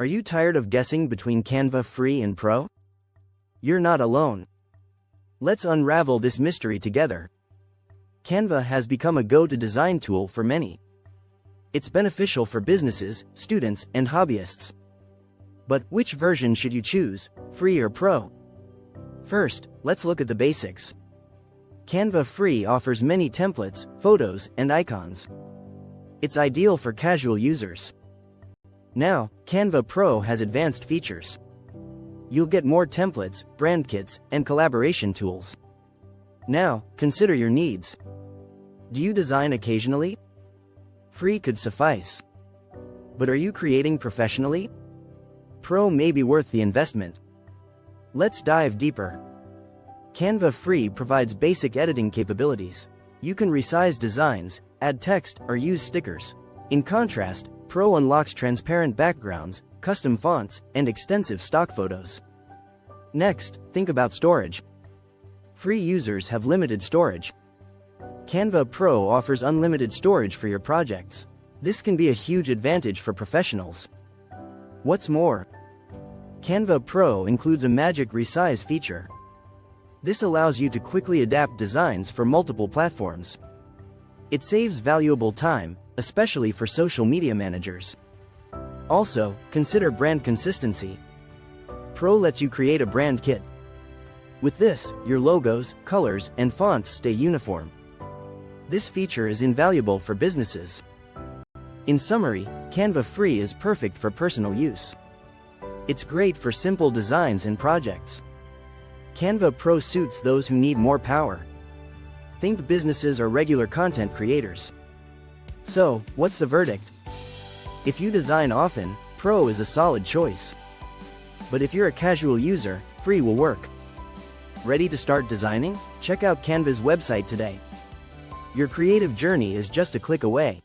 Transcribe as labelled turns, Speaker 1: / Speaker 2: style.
Speaker 1: Are you tired of guessing between Canva Free and Pro? You're not alone. Let's unravel this mystery together. Canva has become a go-to design tool for many. It's beneficial for businesses, students, and hobbyists. But which version should you choose, Free or Pro? First, let's look at the basics. Canva Free offers many templates, photos, and icons. It's ideal for casual users. Now, Canva Pro has advanced features. You'll get more templates, brand kits, and collaboration tools. Now, consider your needs. Do you design occasionally? Free could suffice. But are you creating professionally? Pro may be worth the investment. Let's dive deeper. Canva Free provides basic editing capabilities. You can resize designs, add text, or use stickers. In contrast, Pro unlocks transparent backgrounds, custom fonts, and extensive stock photos. Next, think about storage. Free users have limited storage. Canva Pro offers unlimited storage for your projects. This can be a huge advantage for professionals. What's more, Canva Pro includes a magic resize feature. This allows you to quickly adapt designs for multiple platforms. It saves valuable time, especially for social media managers. Also, consider brand consistency. Pro lets you create a brand kit. With this, your logos, colors, and fonts stay uniform. This feature is invaluable for businesses. In summary, Canva Free is perfect for personal use. It's great for simple designs and projects. Canva Pro suits those who need more power. Think businesses or regular content creators. So, what's the verdict? If you design often, Pro is a solid choice. But if you're a casual user, Free will work. Ready to start designing? Check out Canva's website today. Your creative journey is just a click away.